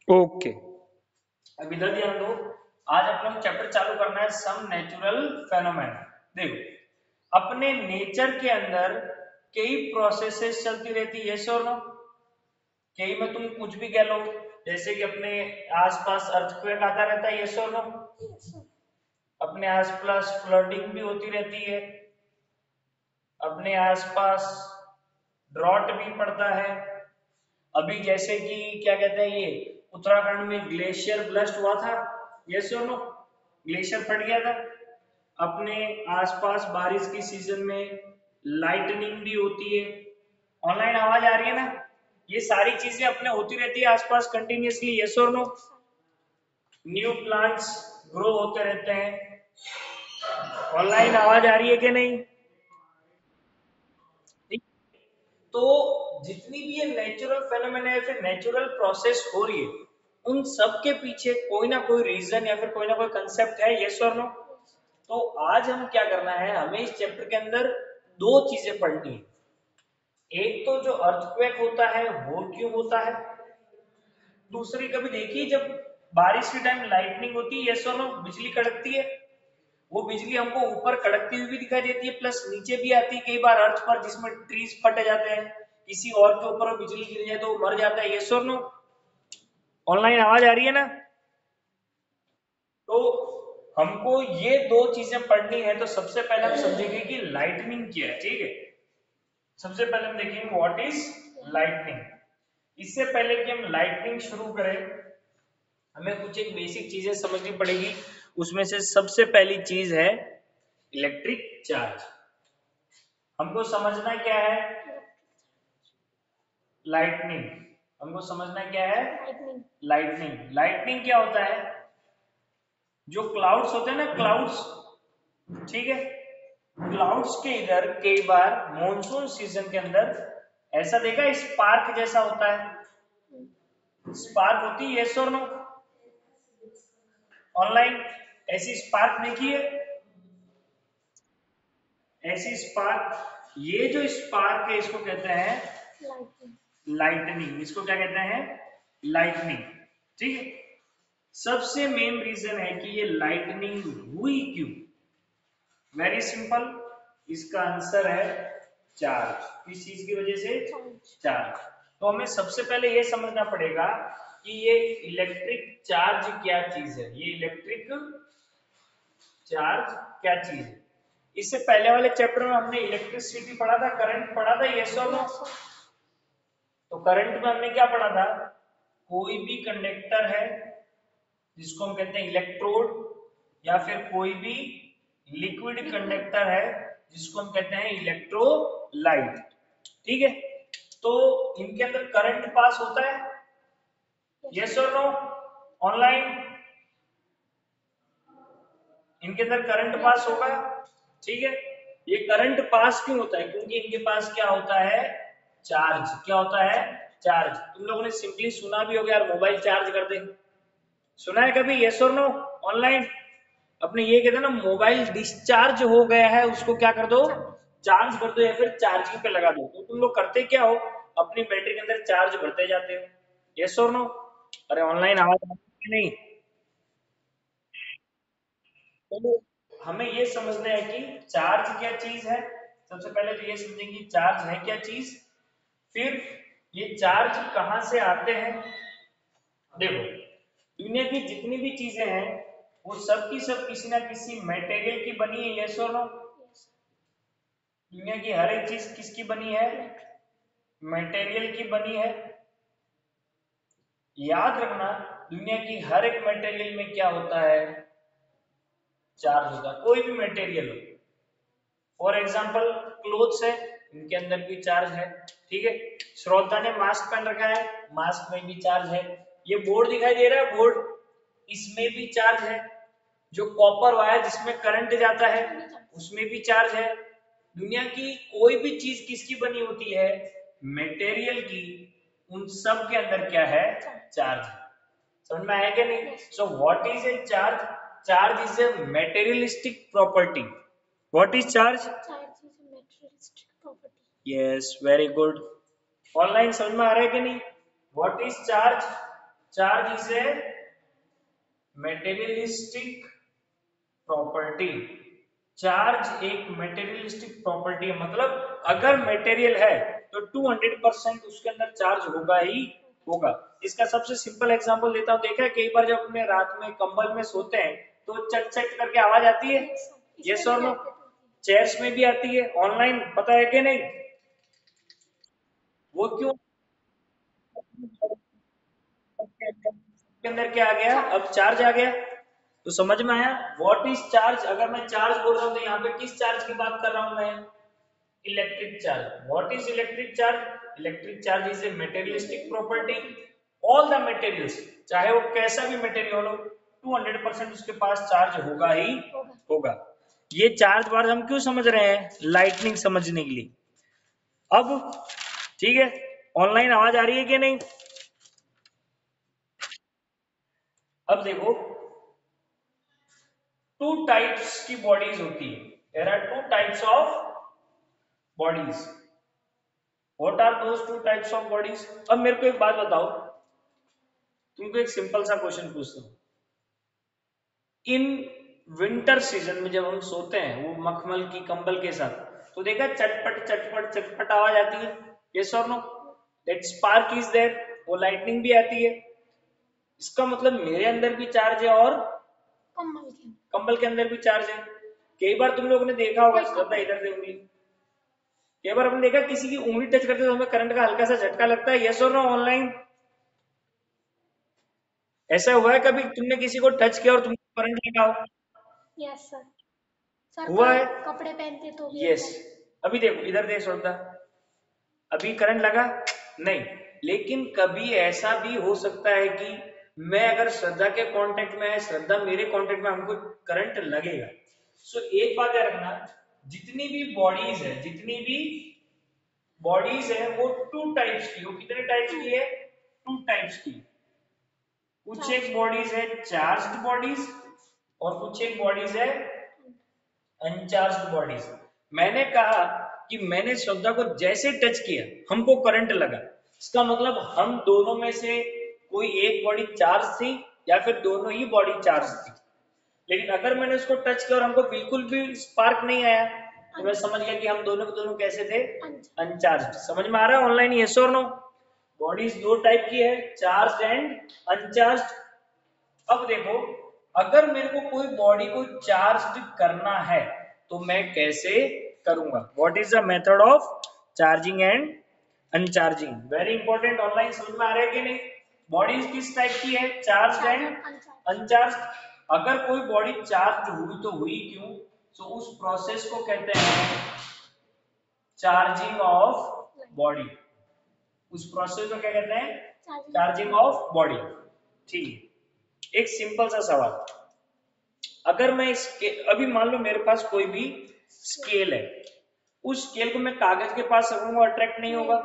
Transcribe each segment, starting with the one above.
Okay. अब इधर ध्यान दो। आज अपने को चैप्टर चालू करना है सम नेचुरल फेनोमेना। देखो, अपने नेचर के अंदर कई प्रोसेसेस चलती रहती है, यस और नो। कई में तुम कुछ भी कह लो, जैसे कि अपने आसपास अर्थक्वेक आता रहता है, यस और नो। अपने आसपास फ्लडिंग भी होती रहती है, अपने आसपास ड्रॉट भी पड़ता है। अभी जैसे कि क्या कहते हैं, ये उत्तराखंड में ग्लेशियर ब्लस्ट हुआ था, यस और नो। ग्लेशियर फट गया था। अपने आसपास बारिश की सीजन में लाइटनिंग भी होती है। ऑनलाइन आवाज आ रही है ना? ये सारी चीजें अपने होती रहती है आसपास कंटिन्यूअसली, यस और नो। न्यू प्लांट्स ग्रो होते रहते हैं। ऑनलाइन आवाज आ रही है कि नहीं? ठीक। तो जितनी भी ये नेचुरल फेनोमेना या फिर नेचुरल प्रोसेस हो रही है, उन सब के पीछे कोई ना कोई रीजन या फिर कोई ना कोई कंसेप्ट है, यस और नो। तो आज हम क्या करना है, हमें इस चैप्टर के अंदर दो चीजें पढ़नी है। एक तो जो अर्थक्वेक होता है वो क्यों होता है। दूसरी, कभी देखिए जब बारिश के टाइम लाइटनिंग होती है, यस और नो, बिजली कड़कती है। वो बिजली हमको ऊपर कड़कती हुई भी दिखाई देती है, प्लस नीचे भी आती है कई बार अर्थ पर, जिसमें ट्रीज फट जाते हैं। किसी और के ऊपर बिजली गिर जाए तो वो मर जाता है, यस और नो। ऑनलाइन आवाज आ रही है ना? तो हमको ये दो चीजें पढ़नी है। तो सबसे पहले हम समझेंगे कि लाइटनिंग क्या है, ठीक है। सबसे पहले हम देखेंगे व्हाट इज लाइटनिंग। इससे पहले कि हम लाइटनिंग शुरू करें, हमें कुछ एक बेसिक चीजें समझनी पड़ेगी। उसमें से सबसे पहली चीज है इलेक्ट्रिक चार्ज। हमको समझना क्या है? लाइटनिंग। हमको समझना क्या है? लाइटनिंग। लाइटनिंग क्या होता है? जो क्लाउड्स होते हैं ना, क्लाउड्स, ठीक है। क्लाउड्स के इधर कई बार मॉनसून सीजन के अंदर ऐसा देखा स्पार्क जैसा होता है, स्पार्क होती है, यस और नो। ऑनलाइन ऐसी स्पार्क देखी है? ऐसी स्पार्क, ये जो स्पार्क है इसको कहते हैं लाइटनिंग। इसको क्या कहते हैं? लाइटनिंग, ठीक है। सबसे मेन रीजन है कि ये लाइटनिंग हुई क्यों। वेरी सिंपल, इसका आंसर है चार्ज। किस चीज की वजह से? चार्ज। तो हमें सबसे पहले ये समझना पड़ेगा कि ये इलेक्ट्रिक चार्ज क्या चीज है। ये इलेक्ट्रिक चार्ज क्या चीज है। इससे पहले वाले चैप्टर में हमने इलेक्ट्रिसिटी पढ़ा था, करंट पढ़ा था, यस और नो। तो करंट में हमने क्या पढ़ा था? कोई भी कंडक्टर है जिसको हम कहते हैं इलेक्ट्रोड, या फिर कोई भी लिक्विड कंडक्टर है जिसको हम कहते हैं इलेक्ट्रोलाइट, ठीक है। तो इनके अंदर करंट पास होता है, यस और नो। ऑनलाइन इनके अंदर करंट पास होगा, ठीक है। ये करंट पास क्यों होता है? क्योंकि इनके पास क्या होता है? चार्ज। क्या होता है? चार्ज। तुम लोगों ने सिंपली सुना भी होगा यार, मोबाइल चार्ज कर दे। सुना है कभी, यस और नो? ऑनलाइन अपने ये कहते हैं ना, मोबाइल डिस्चार्ज हो गया है, उसको क्या कर दो? चार्ज कर दो, या फिर चार्जिंग पे लगा दो। तो तुम लोग करते क्या हो? अपनी बैटरी के अंदर चार्ज भरते जाते हो, यस और नो। अरे ऑनलाइन आवाज आ रही है कि नहीं? तो हमें ये समझना है कि चार्ज क्या चीज है। सबसे पहले तो ये समझेंगे चार्ज है क्या चीज। फिर ये चार्ज कहाँ से आते हैं। देखो, दुनिया की जितनी भी चीजें हैं वो सब की सब किसी ना किसी मटेरियल की बनी है, यस और नो। दुनिया की हर एक चीज किसकी बनी है? मटेरियल की बनी है। याद रखना, दुनिया की हर एक मटेरियल में क्या होता है? चार्ज होता है। कोई भी मटेरियल हो, फॉर एग्जाम्पल क्लोथ्स है, इनके अंदर भी चार्ज है, ठीक है। श्रोता ने मास्क पहन रखा है, मास्क में भी चार्ज है। ये बोर्ड दिखाई दे रहा है, बोर्ड, इसमें भी चार्ज है। जो कॉपर वायर जिसमें करंट जाता है उसमें भी चार्ज है। दुनिया की कोई भी चीज किसकी बनी होती है? मटेरियल की। उन सब के अंदर क्या है? चार्ज। समझ में आया क्या नहीं? So what is a charge? Charge is a materialistic property. What is charge? Yes, very good. Online समझ में आ रहा है कि नहीं? What is charge? Charge is a materialistic property. Charge एक मेटेरियलिस्टिक प्रॉपर्टी है, मतलब अगर मटेरियल है तो 200% उसके अंदर चार्ज होगा ही होगा। इसका सबसे सिंपल एग्जांपल देता हूँ। देखा है कई बार जब अपने रात में कंबल में सोते हैं तो चट चट करके आवाज आती है, यस और नो? चेयर्स में भी आती है, ऑनलाइन पता है कि नहीं? वो क्यों? के अंदर क्या आ गया? अब चार्ज आ गया। तो समझ में आया व्हाट इज चार्ज? अगर मैं चार्ज बोल रहा हूँ तो यहाँ पे किस चार्ज की बात कर रहा हूँ मैं? Electric charge. What is electric charge? Electric charge is a materialistic property. All the materials, चाहे वो कैसा भी मटेरियल हो, 200% उसके पास चार्ज होगा ही होगा। ये चार्ज वार्ज हम क्यों समझ रहे हैं? लाइटनिंग समझने के लिए। अब ठीक है, ऑनलाइन आवाज आ रही है कि नहीं? अब देखो, टू टाइप्स की बॉडीज होती है। There are two types of bodies. What are those two types of bodies? अब मेरे को एक बात बताओ, तुमको एक सिंपल सा क्वेश्चन पूछता हूँ। इन विंटर सीजन में जब हम सोते हैं वो मखमल की कंबल के साथ, तो देखा चटपट चटपट चटपट आवाज आती है, यस और no? That spark is there, वो लाइटनिंग भी आती है। इसका मतलब मेरे अंदर भी चार्ज है और कंबल के अंदर भी चार्ज है। कई बार तुम लोगों ने देखा होगा, श्रद्धा इधर से उंगली, कई बार हमने देखा किसी की उंगली टच करते तो हमें करंट का हल्का सा झटका लगता है, यस और नो? ऑनलाइन ऐसा हुआ है कभी तुमने किसी को टच किया और तुमको करंट लगा हो? Yes sir. सर हुआ है? कपड़े पहनते तो भी यस। अभी देखो इधर देख श्रद्धा, अभी करंट लगा नहीं, लेकिन कभी ऐसा भी हो सकता है कि मैं अगर श्रद्धा के कांटेक्ट में है, श्रद्धा मेरे कांटेक्ट में, हमको करंट लगेगा। सो एक बात याद रखना, जितनी भी बॉडीज है, जितनी भी बॉडीज है वो टू टाइप्स की। वो कितने टाइप्स की है? टू टाइप्स की। कुछ एक बॉडीज है चार्ज्ड बॉडीज और कुछ एक बॉडीज है अनचार्ज्ड बॉडीज। मैंने कहा कि मैंने श्रद्धा को जैसे टच किया हमको करंट लगा, इसका मतलब हम दोनों में से कोई एक बॉडी चार्ज थी या फिर दोनों ही बॉडी चार्ज थी। लेकिन अगर मैंने उसको टच किया और हमको बिल्कुल भी स्पार्क नहीं आया तो मैं समझ गया कि हम दोनों के दोनों कैसे थे? अनचार्ज। समझ में आ रहा है ऑनलाइन, यस और नो? बॉडीज दो टाइप की है, चार्ज एंड अनचार्ज। अब देखो, अगर मेरे को कोई बॉडी को चार्ज करना है तो मैं कैसे करूंगा? What is the method of charging and uncharging? Very important. Online समझ में आ रहा है कि नहीं? बॉडीज किस टाइप की है? Charge and अनचार्ज। अगर कोई बॉडी चार्ज हुई तो हुई क्यों? तो उस प्रोसेस को कहते हैं चार्जिंग ऑफ बॉडी। उस प्रोसेस को क्या कहते हैं? Charging of body. ठीक है, एक सिंपल सा सवाल, अगर मैं इसके अभी मान लो मेरे पास कोई भी स्केल है, उस स्केल को मैं कागज के पास रखूंगा, अट्रैक्ट नहीं होगा।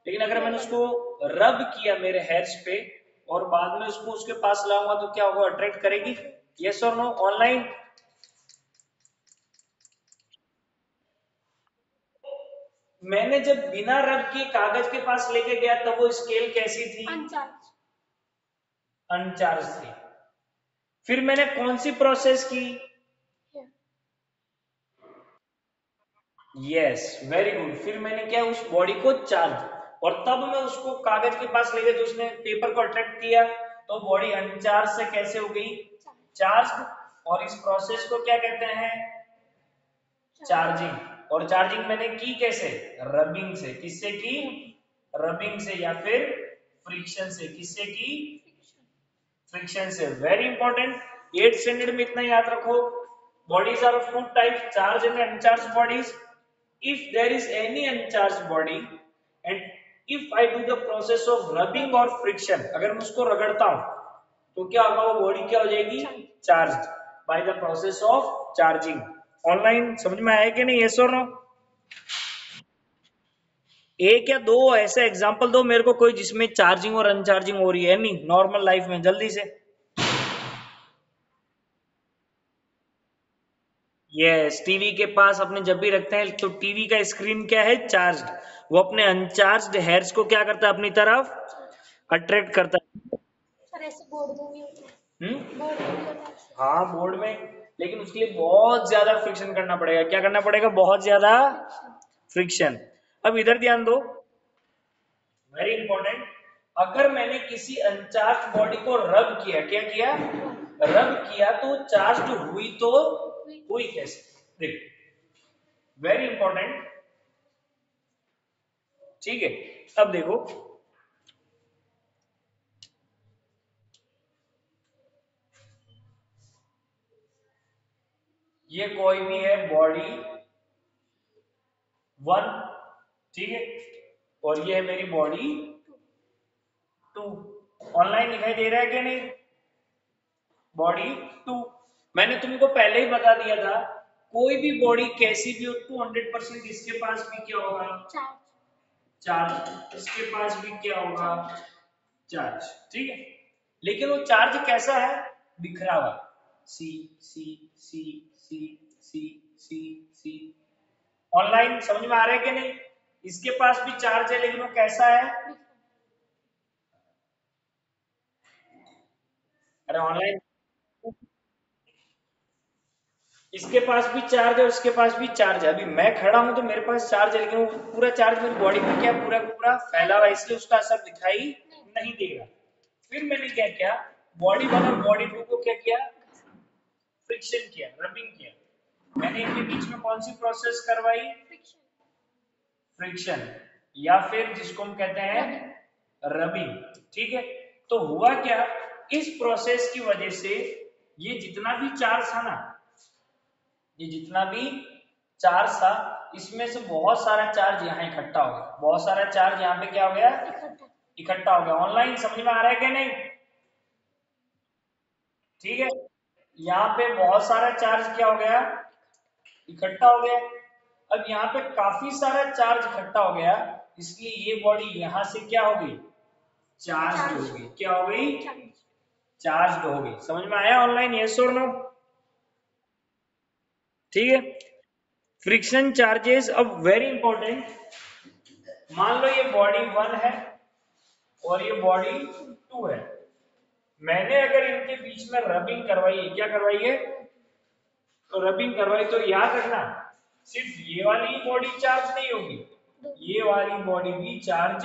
लेकिन अगर मैंने उसको रब किया मेरे हेयर्स पे और बाद में उसको उसके पास लाऊंगा तो क्या होगा? अट्रैक्ट करेगी, यस और नो? ऑनलाइन मैंने जब बिना रब किए कागज के पास लेके गया तब वो स्केल कैसी थी? अनचार्ज थी। फिर मैंने कौन सी प्रोसेस की? Yes, very good. फिर मैंने क्या, उस बॉडी को चार्ज, और तब मैं उसको कागज के पास ले गया तो उसने पेपर को अट्रैक्ट किया, तो बॉडी अनचार्ज से कैसे हो गई? चार्ज। और इस प्रोसेस को क्या कहते हैं? चार्जिंग। और चार्जिंग मैंने की कैसे? रबिंग से। किससे की? रबिंग से या फिर फ्रिक्शन से। किससे की? फ्रिक्शन से। Very important. 8th स्टैंडर्ड में इतना याद रखो, bodies are of two types, charged and uncharged bodies. If there is any uncharged body and if I do the process of rubbing or friction, अगर मैं उसको रगड़ता हूं तो क्या होगा? वो बॉडी क्या हो जाएगी? Charge by the process of charging. Online समझ में आया कि नहीं? यस और नो? एक या दो ऐसे एग्जांपल दो मेरे को कोई जिसमें चार्जिंग और अनचार्जिंग हो रही है, नहीं नॉर्मल लाइफ में, जल्दी से। यस, टीवी के पास अपने जब भी रखते हैं तो टीवी का स्क्रीन क्या है? चार्ज्ड। वो अपने अनचार्ज्ड हेयर्स को क्या करता है? अपनी तरफ अट्रैक्ट करता है। ऐसे बोर्ड में भी होता है, बोर्ड में भी होता है ऐसे। हाँ बोर्ड में, लेकिन उसके लिए बहुत ज्यादा फ्रिक्शन करना पड़ेगा। क्या करना पड़ेगा? बहुत ज्यादा फ्रिक्शन। अब इधर ध्यान दो, वेरी इंपॉर्टेंट। अगर मैंने किसी अनचार्ज बॉडी को रब किया, क्या किया? रब किया, तो चार्ज हुई तो हुई कैसे? देखो, वेरी इंपॉर्टेंट, ठीक है। अब देखो, ये कोई भी है बॉडी 1, ठीक है, और ये है मेरी बॉडी 2। ऑनलाइन दिखाई दे रहा है कि नहीं? बॉडी 2। मैंने तुमको पहले ही बता दिया था, कोई भी बॉडी कैसी भी हो, 200% इसके पास भी क्या होगा? चार्ज। इसके पास भी क्या होगा? चार्ज, ठीक है। लेकिन वो चार्ज कैसा है? बिखरा हुआ, सी सी सी सी सी सी सी। ऑनलाइन समझ में आ रहा है कि नहीं? इसके पास भी चार्ज है, लेकिन वो कैसा है? अरे ऑनलाइन, इसके पास भी चार्ज है, उसके पास भी चार्ज है। अभी मैं खड़ा हूं तो मेरे पास चार्ज है, लेकिन वो पूरा चार्ज मेरी बॉडी में क्या पूरा पूरा फैला हुआ है, इसलिए उसका असर दिखाई नहीं देगा। फिर मैंने क्या किया? बॉडी 1 और बॉडी 2 को क्या किया? फ्रिक्शन किया, रबिंग किया। मैंने इनके बीच में कौन सी प्रोसेस करवाई? फ्रिक्शन, या फिर जिसको हम कहते हैं रबिंग, ठीक है। तो हुआ क्या? इस प्रोसेस की वजह से ये जितना भी चार्ज था ना, ये जितना भी चार्ज था, इसमें से बहुत सारा चार्ज यहाँ इकट्ठा हो गया। बहुत सारा चार्ज यहाँ पे क्या हो गया? इकट्ठा हो गया। ऑनलाइन समझ में आ रहा है कि नहीं? ठीक है, यहाँ पे बहुत सारा चार्ज क्या हो गया? इकट्ठा हो गया। अब यहाँ पे काफी सारा चार्ज इकट्ठा हो गया, इसलिए ये बॉडी यहाँ से क्या हो गई? चार्ज हो गई। क्या हो गई? चार्ज हो गई। समझ में आया ऑनलाइन? यस और नो? ठीक है। फ्रिक्शन चार्जेस, अब वेरी इंपॉर्टेंट, मान लो ये बॉडी 1 है और ये बॉडी 2 है। मैंने अगर इनके बीच में रबिंग करवाई है, क्या करवाई है? तो रबिंग करवाई, तो याद रखना, सिर्फ ये वाली बॉडी चार्ज नहीं होगी, ये वाली बॉडी भी चार्ज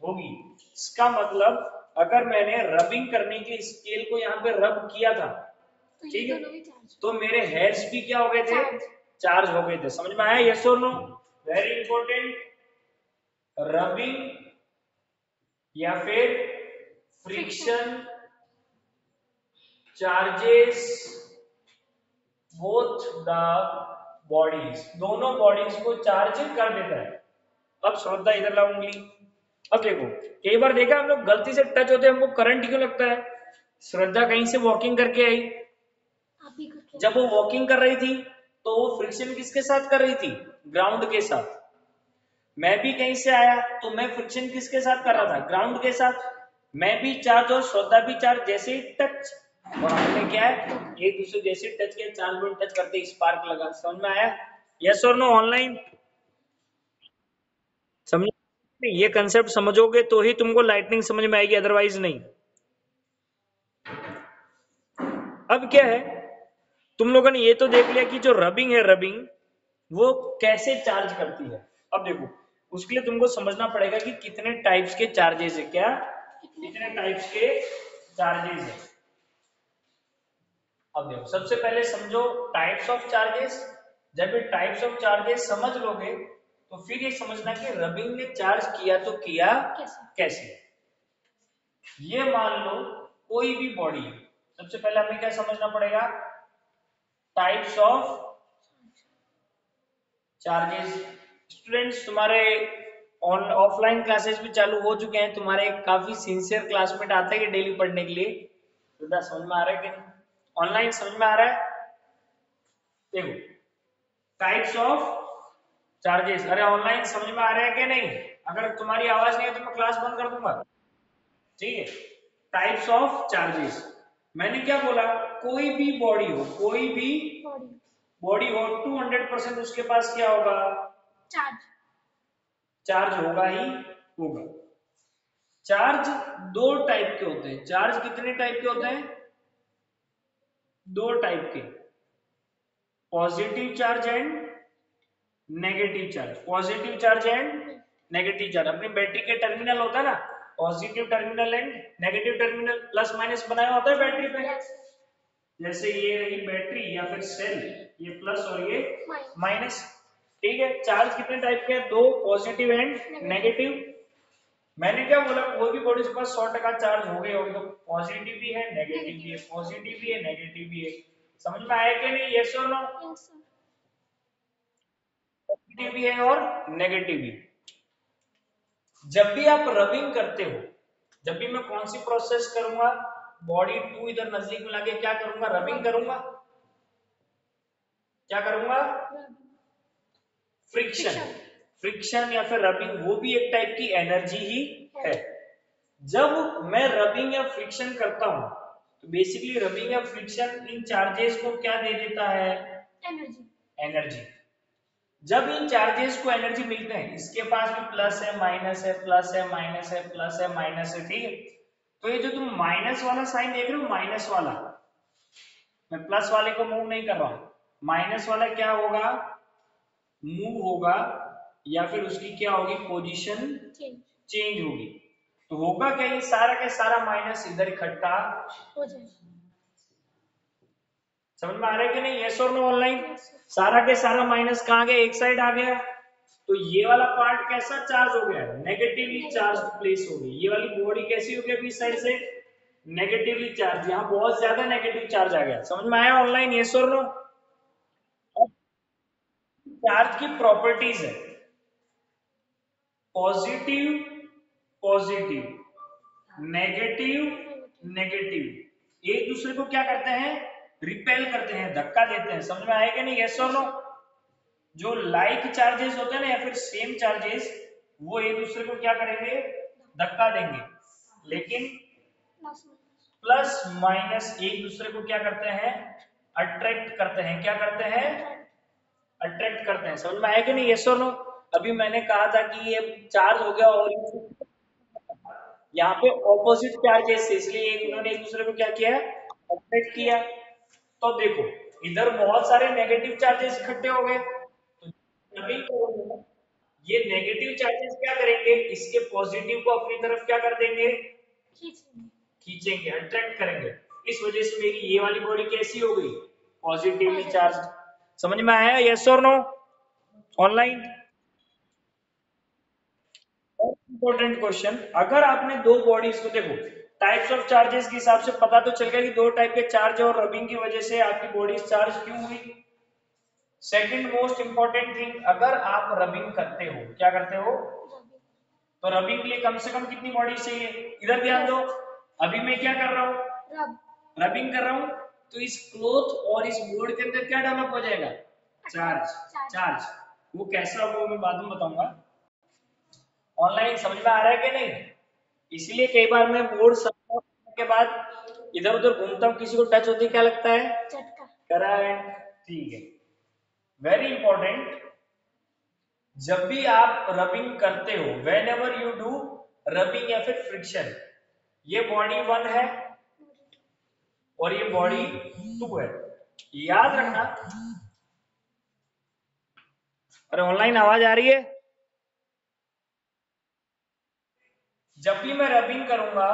होगी। इसका मतलब अगर मैंने रबिंग करने के स्केल को यहाँ पे रब किया था, ठीक है, तो मेरे हेयर्स भी क्या हो गए थे? चार्ज हो गए थे। समझ में आया? यस और नो? वेरी इंपॉर्टेंट, रबिंग या फिर friction charges both the bodies, दोनों बॉडीज को चार्ज कर देता है। अब श्रद्धा इधर लाओ उंगली। अब देखो, कई बार देखा हम लोग गलती से टच होते हैं, हमको करंट क्यों लगता है? श्रद्धा कहीं से वॉकिंग करके आई, जब वो वॉकिंग कर रही थी तो वो फ्रिक्शन किसके साथ कर रही थी? ग्राउंड के साथ। मैं भी कहीं से आया तो मैं फ्रिक्शन किसके साथ कर रहा था? ग्राउंड के साथ। मैं भी चार्ज और श्रद्धा भी चार्ज, जैसे ही टच, और हमने क्या है, एक दूसरे जैसे टच किया, चार्ज में टच करते स्पार्क लगा। समझ में आया? यस और नो ऑनलाइन? समझ, ये कंसेप्ट समझोगे तो ही तुमको लाइटनिंग समझ में आएगी, अदरवाइज नहीं। अब क्या है, तुम लोगों ने ये तो देख लिया कि जो रबिंग है, रबिंग वो कैसे चार्ज करती है। अब देखो, उसके लिए तुमको समझना पड़ेगा कि कितने टाइप्स के चार्जेस है। क्या? कितने टाइप्स के चार्जेस है। अब देखो, सबसे पहले समझो टाइप्स ऑफ चार्जेस। जब ये टाइप्स ऑफ चार्जेस समझ लोगे तो फिर ये समझना कि रबिंग ने चार्ज किया तो किया कैसे। ये मान लो कोई भी बॉडी है, सबसे पहले हमें क्या समझना पड़ेगा? Types of charges. स्टूडेंट्स, तुम्हारे ऑन ऑफलाइन क्लासेस भी चालू हो चुके हैं, तुम्हारे काफी सिंसियर क्लासमेट आते हैं डेली पढ़ने के लिए। तो समझ में आ रहा है कि नहीं? ऑनलाइन समझ में आ रहा है? देखो, टाइप्स ऑफ चार्जेस। अरे ऑनलाइन समझ में आ रहा है कि नहीं? अगर तुम्हारी आवाज नहीं है तो मैं क्लास बंद कर दूंगा, ठीक है। टाइप्स ऑफ चार्जेस, मैंने क्या बोला? कोई भी बॉडी हो, कोई भी बॉडी हो, 200% उसके पास क्या होगा? चार्ज। चार्ज होगा ही होगा। चार्ज दो टाइप के होते हैं। चार्ज कितने टाइप के होते हैं? दो टाइप के, positive charge and negative charge. Positive charge and negative charge. अपनी बैटरी के टर्मिनल होता है ना, positive terminal and negative terminal, plus minus बनाया होता है बैटरी पे। जैसे ये रही बैटरी या फिर सेल, ये प्लस और ये माइनस। ठीक है, चार्ज कितने टाइप के हैं? दो, पॉजिटिव एंड नेगेटिव। मैंने क्या बोला, कोई भी बॉडी के पास 100% चार्ज हो गए होगी तो पॉजिटिव भी है नेगेटिव भी है, पॉजिटिव भी है नेगेटिव भी है। समझ में आया कि नहीं? यस और नो? पॉजिटिव भी है और नेगेटिव भी। जब भी आप रबिंग करते हो, जब भी मैं कौन सी प्रोसेस करूंगा, बॉडी 2 इधर नजदीक में लाके क्या करूंगा? रबिंग करूंगा। क्या करूंगा? फ्रिक्शन। फ्रिक्शन या फिर रबिंग, वो भी एक टाइप की एनर्जी ही है। जब मैं रबिंग या फ्रिक्शन करता हूं तो बेसिकली रबिंग या फ्रिक्शन इन चार्जेस को क्या दे देता है? एनर्जी। जब इन चार्जेस को एनर्जी मिलते हैं, इसके पास भी प्लस है माइनस है, प्लस है माइनस है, प्लस है माइनस है, ठीक है। तो ये जो तुम माइनस वाला साइन देख रहे हो, माइनस वाला, मैं प्लस वाले को मूव नहीं कर रहा हूं, माइनस वाला क्या होगा? मूव होगा या फिर उसकी क्या होगी? पोजीशन चेंज होगी। तो होगा क्या? ये सारा का सारा माइनस इधर इकट्ठा हो जाएगा। समझ में आ रहा है कि नहीं? यस और नो? ऑनलाइन सारा के सारा माइनस कहाँ गया? एक साइड आ गया। तो ये वाला पार्ट कैसा चार्ज हो गया? नेगेटिवली चार्ज प्लेस हो गई। ये वाली बॉडी कैसी हो गई? अपनी साइड से नेगेटिवली चार्ज। यहाँ बहुत ज्यादा नेगेटिव चार्ज आ गया। समझ में आया ऑनलाइन? यस और नो? चार्ज की प्रॉपर्टीज है, पॉजिटिव पॉजिटिव, नेगेटिव नेगेटिव, एक दूसरे को क्या करते हैं? रिपेल करते हैं, धक्का देते हैं। समझ में आएगा नहीं? यस और नो? जो लाइक चार्जेस होते हैं ना या फिर सेम चार्जेस, वो एक दूसरे को क्या करेंगे? धक्का देंगे। लेकिन प्लस माइनस एक दूसरे को क्या करते हैं? अट्रैक्ट करते हैं। क्या करते हैं? अट्रैक्ट करते हैं। समझ में आया कि नहीं? यस और नो? अभी मैंने कहा था कि ये चार्ज हो गया और यहाँ पे ऑपोजिट चार्जेस, इसलिए इन्होंने एक दूसरे को क्या किया? अट्रैक्ट किया। तो देखो, इधर बहुत सारे नेगेटिव चार्जेस इकट्ठे हो गए, तो ये नेगेटिव चार्जेस क्या करेंगे? इसके पॉजिटिव को अपनी तरफ क्या कर देंगे? खींचेंगे, अट्रैक्ट करेंगे। इस वजह से मेरी ये वाली बॉडी कैसी हो गई? Positively charge. समझ में आया? यस और नो? ऑनलाइन इंपॉर्टेंट क्वेश्चन, अगर आपने दो बॉडीज को देखो, टाइप्स ऑफ चार्जेस के हिसाब से पता तो चल गया कि दो टाइप के चार्ज और रबिंग की वजह से आपकी बॉडी चार्ज क्यों हुई। सेकंड मोस्ट इंपॉर्टेंट थिंग, अगर आप रबिंग करते हो, क्या करते हो? तो रबिंग के लिए कम से कम कितनी बॉडी चाहिए? इधर ध्यान दो, अभी मैं क्या कर रहा हूँ? रबिंग कर रहा हूँ, तो इस क्लॉथ और इस बोर्ड के अंदर क्या डेवलप हो जाएगा? चार्ज। चार्ज वो कैसा होगा वो मैं बाद में बताऊंगा। ऑनलाइन समझ में आ रहा है कि नहीं? इसीलिए कई बार मैं बोर्ड समझने के बाद इधर उधर घूमता हूँ, किसी को टच होती क्या लगता है? करंट। ठीक है, वेरी इंपॉर्टेंट। जब भी आप रबिंग करते हो, when ever you do rubbing या फिर फ्रिक्शन, ये बॉडी 1 है और ये बॉडी 2 है। याद रखना। अरे ऑनलाइन आवाज आ रही है? जब भी मैं रबिंग करूंगा,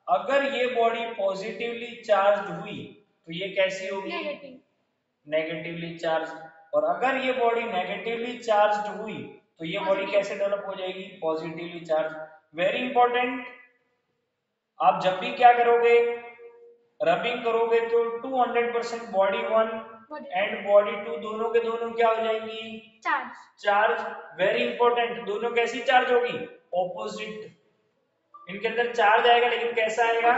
अगर ये बॉडी पॉजिटिवली चार्ज हुई तो ये कैसी होगी? Negatively charge. और अगर ये बॉडी नेगेटिवली चार्ज हुई तो ये बॉडी कैसे डेवलप हो जाएगी? Positively charge. Very important. आप जब भी क्या करोगे? रबिंग करोगे तो 200% बॉडी 1 एंड बॉडी 2 दोनों के दोनों क्या हो जाएंगी? चार्ज। वेरी इंपॉर्टेंट, दोनों कैसी चार्ज होगी? ऑपोजिट। इनके अंदर चार्ज आएगा लेकिन कैसा आएगा?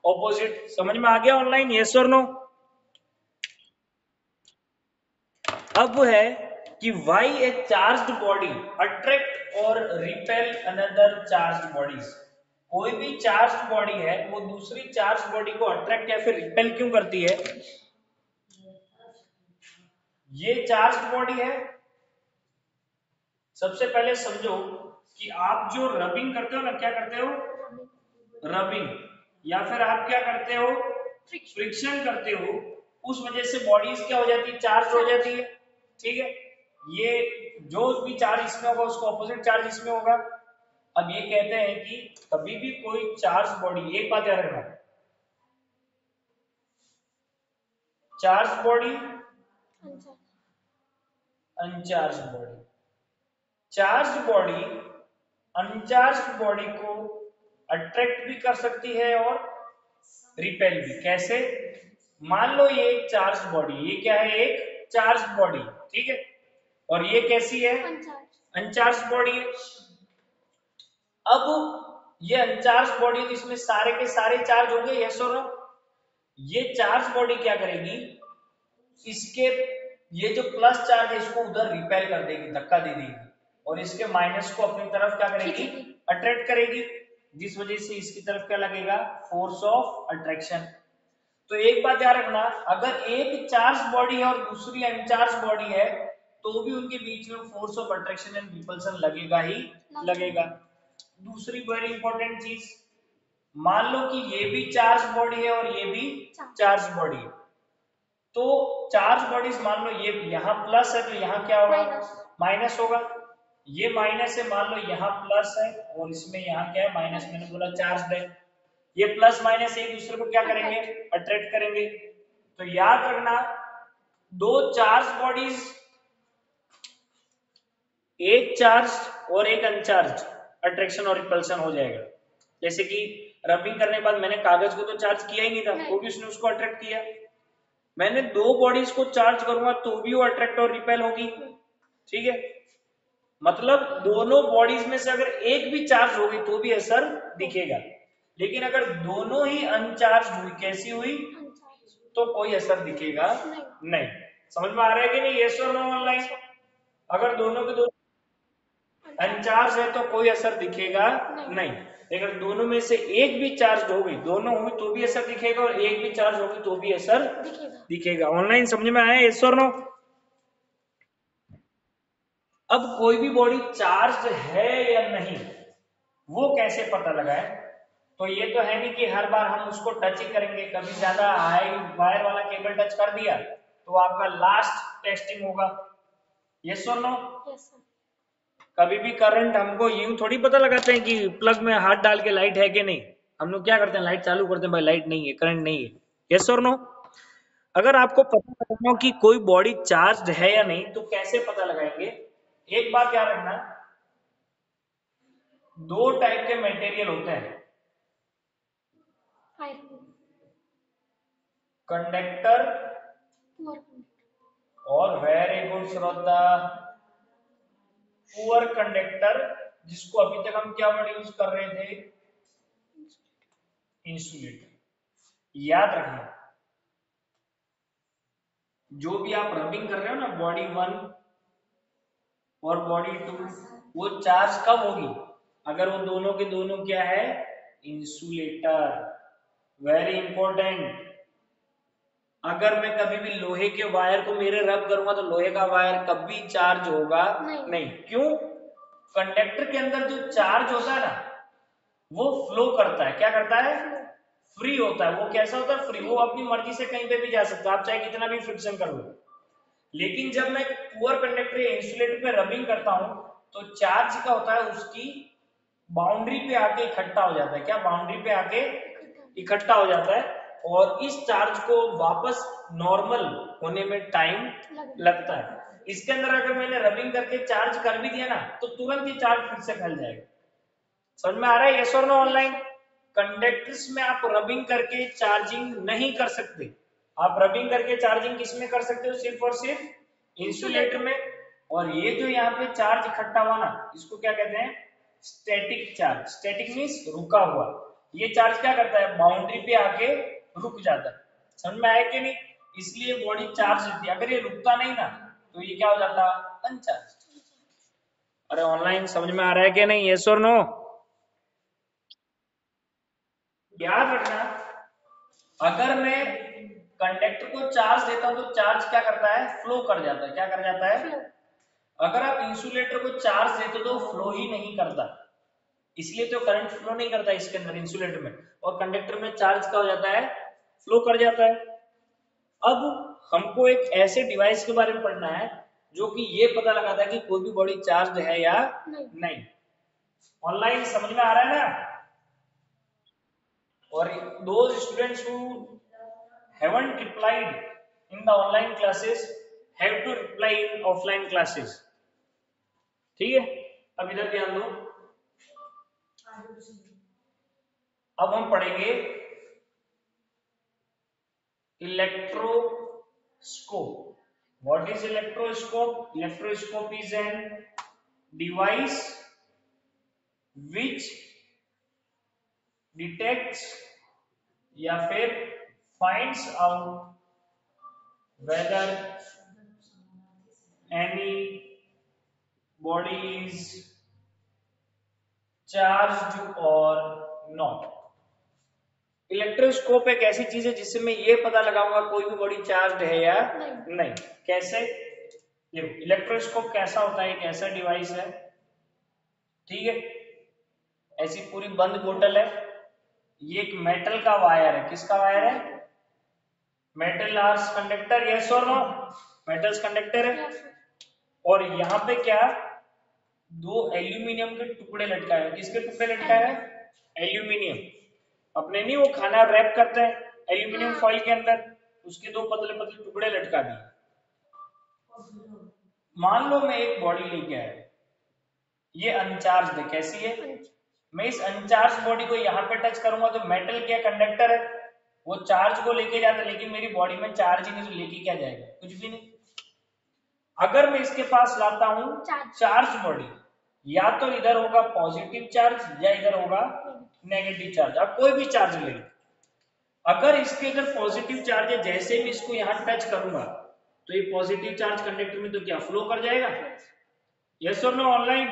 ऑपोजिट। समझ में आ गया ऑनलाइन? यस और नो? अब है कि वाई ए चार्ज्ड बॉडी अट्रैक्ट और रिपेल अनदर चार्ज्ड बॉडीज। कोई भी चार्ज्ड बॉडी है वो दूसरी चार्ज्ड बॉडी को अट्रैक्ट या फिर रिपेल क्यों करती है? ये चार्ज्ड बॉडी है। सबसे पहले समझो कि आप जो रबिंग करते हो ना, क्या करते हो? रबिंग, या फिर आप क्या करते हो, फ्रिक्शन करते हो, उस वजह से बॉडीज क्या हो जाती है, चार्ज हो जाती है। ठीक है, ये जो भी चार्ज इसमें होगा उसका ऑपोजिट चार्ज इसमें होगा। अब ये कहते हैं कि कभी भी कोई चार्ज बॉडी, एक बात याद रखना, charge body, uncharged body, charge body uncharged body को अट्रैक्ट भी कर सकती है और रिपेल भी। कैसे, मान लो ये एक चार्ज बॉडी, ये क्या है, एक चार्ज बॉडी, ठीक है, और ये कैसी है, अनचार्ज बॉडी है। अब ये अनचार्ज बॉडी, तो इसमें सारे के सारे चार्ज होंगे, यस और नो। ये चार्ज बॉडी क्या करेगी, इसके ये जो प्लस चार्ज है इसको उधर रिपेल कर देगी, धक्का दे देगी, और इसके माइनस को अपनी तरफ क्या करेगी, अट्रैक्ट करेगी, जिस वजह से इसकी तरफ क्या लगेगा, फोर्स ऑफ अट्रैक्शन। तो एक बात याद रखना, अगर एक चार्ज बॉडी है और दूसरी अनचार्ज बॉडी है तो भी उनके बीच में force of attraction and repulsion लगेगा ही लगेगा। दूसरी वेरी इंपॉर्टेंट चीज, मान लो कि ये भी चार्ज बॉडी है और ये भी चार्ज बॉडी है, तो चार्ज बॉडीज मान लो ये यहाँ प्लस है तो यहाँ क्या होगा, माइनस होगा। ये माइनस है, मान लो यहाँ प्लस है और इसमें यहाँ क्या है, माइनस, मैंने बोला चार्ज है। ये प्लस माइनस एक दूसरे को क्या करेंगे, अट्रैक्ट करेंगे। तो याद रखना, दो चार्ज बॉडीज, एक चार्ज और एक अनचार्ज, अट्रैक्शन और रिपल्सन हो जाएगा। जैसे कि रबिंग करने के बाद मैंने कागज को तो चार्ज किया ही नहीं था, तो भी उसने उसको अट्रैक्ट किया। मैंने दो बॉडीज को चार्ज करूंगा तो भी वो अट्रैक्ट और रिपेल होगी। ठीक है, मतलब दोनों बॉडीज में से अगर एक भी चार्ज होगी तो भी असर दिखेगा, लेकिन अगर दोनों ही अनचार्ज हुई, कैसी हुई, तो कोई असर दिखेगा नहीं। समझ में आ रहा है कि नहीं, यस और नो ऑनलाइन। अगर दोनों के दोनों अनचार्ज है तो कोई असर दिखेगा नहीं, अगर दोनों में से एक भी चार्ज हो गई, दोनों हुई तो भी असर दिखेगा, और एक भी चार्ज होगी तो भी असर दिखेगा। ऑनलाइन समझ में आया, यस और नो। अब कोई भी बॉडी चार्ज है या नहीं, वो कैसे पता लगाए, तो ये तो है नहीं कि हर बार हम उसको टच ही करेंगे। कभी ज्यादा हाई वायर वाला केबल टच कर दिया तो आपका लास्ट टेस्टिंग होगा, यस और नो। कभी भी करंट हमको यूं थोड़ी पता लगाते हैं कि प्लग में हाथ डाल के लाइट है कि नहीं। हम लोग क्या करते हैं, लाइट चालू करते हैं, भाई लाइट नहीं है, करंट नहीं है, यस और नो। अगर आपको पता लगाना हो कि कोई बॉडी चार्ज है या नहीं तो कैसे पता लगाएंगे, एक बात याद रखना, दो टाइप के मटेरियल होते हैं, कंडक्टर और वेरी गुड श्रद्धा, पुअर कंडक्टर, जिसको अभी तक हम क्या वर्ड यूज कर रहे थे, इंसुलेटर। याद रखना, जो भी आप रबिंग कर रहे हो ना, बॉडी 1 और बॉडी 2, वो चार्ज कब होगी, अगर वो दोनों के दोनों क्या है, इंसुलेटर। वेरी इंपॉर्टेंट, अगर मैं कभी भी लोहे के वायर को मेरे रब करूंगा तो लोहे का वायर कभी चार्ज होगा नहीं। क्यों, कंडक्टर के अंदर जो चार्ज होता है ना, वो फ्लो करता है, क्या करता है, फ्री होता है। वो कैसा होता है, फ्री, वो अपनी मर्जी से कहीं पे भी जा सकता है, आप चाहे कितना भी फ्रिक्शन कर लो। लेकिन जब मैं पुअर कंडक्टर या इंसुलेटर पे रबिंग करता हूं तो चार्ज क्या होता है, उसकी बाउंड्री पे आके इकट्ठा हो जाता है। क्या, बाउंड्री पे आके इकट्ठा हो जाता है, और इस चार्ज को वापस नॉर्मल होने में टाइम लगता है। इसके अंदर अगर मैंने रबिंग करके चार्ज कर भी दिया ना तो तुरंत ही चार्ज फिर से फैल जाएगा। समझ में आ रहा है, यस और नो ऑनलाइन। कंडक्टर्स में आप रबिंग करके चार्जिंग नहीं कर सकते। आप रबिंग करके चार्जिंग किस में कर सकते हो, सिर्फ और सिर्फ इंसुलेटर में। और ये जो यहाँ पे चार्ज इकट्ठा हुआ ना, इसको क्या कहते हैं, स्टैटिक चार्ज। स्टैटिक मीन्स रुका हुआ। ये चार्ज क्या करता है, बाउंड्री पे आके रुक जाता है। समझ में आया कि नहीं, इसलिए बॉडी चार्ज रहती है। अगर ये रुकता नहीं ना तो ये क्या हो जाता, अनचार्ज। अरे ऑनलाइन समझ में आ रहा है कि नहीं, यस और नो। याद रखना, अगर मैं कंडक्टर को चार्ज देता हूं तो चार्ज क्या करता है, फ्लो कर जाता है। क्या कर जाता है, अगर आप इंसुलेटर को चार्ज देते हो तो फ्लो ही नहीं करता। इसलिए तो करंट फ्लो नहीं करता इसके अंदर इंसुलेटर में, और कंडक्टर में चार्ज क्या हो जाता है, फ्लो कर जाता है। अब हमको एक ऐसे डिवाइस के बारे में पढ़ना है जो कि ये पता लगाता है कि कोई भी बॉडी चार्ज है या नहीं। ऑनलाइन समझ में आ रहा है ना? और those students who haven't replied in the online classes have to reply in offline classes, ठीक है? अब इधर ध्यान दो, अब हम पढ़ेंगे electroscope. What is electroscope? Electroscope is an device which detects या फिर finds out whether any body is charged or not. Electroscope एक ऐसी चीज है जिससे मैं ये पता लगाऊंगा कोई भी बॉडी चार्ज है या नहीं। कैसे? देखो इलेक्ट्रोस्कोप कैसा होता है, एक ऐसा डिवाइस है, ठीक है, ऐसी पूरी बंद बोतल है, ये एक मेटल का वायर है। किसका वायर है? मेटल आर्स कंडक्टर, यस और नो? मेटल्स कंडक्टर है, और यहाँ पे क्या, दो एल्यूमिनियम के टुकड़े लटकाए हैं। किसके टुकड़े लटकाए हैं? एल्यूमिनियम। अपने नहीं वो खाना रैप करते हैं एल्यूमिनियम फॉइल के अंदर, उसके दो पतले पतले टुकड़े लटका दिए। मान लो मैं एक बॉडी लेके आया, ये अनचार्ज है, कैसी है? मैं इस अनचार्ज बॉडी को यहाँ पे टच करूंगा तो मेटल क्या कंडक्टर है, वो चार्ज को लेके जाता है, लेकिन मेरी बॉडी में चार्ज ही नहीं, तो लेके क्या जाएगा? कुछ भी नहीं। अगर मैं इसके पास लाता हूं चार्ज बॉडी, या तो इधर होगा पॉजिटिव चार्ज या इधर होगा नेगेटिव चार्ज, आप कोई भी चार्ज ले। अगर इसके इधर पॉजिटिव चार्ज है, जैसे भी इसको यहाँ टच करूंगा तो ये पॉजिटिव चार्ज कंडक्टर में तो क्या फ्लो कर जाएगा, यस और नो? ऑनलाइन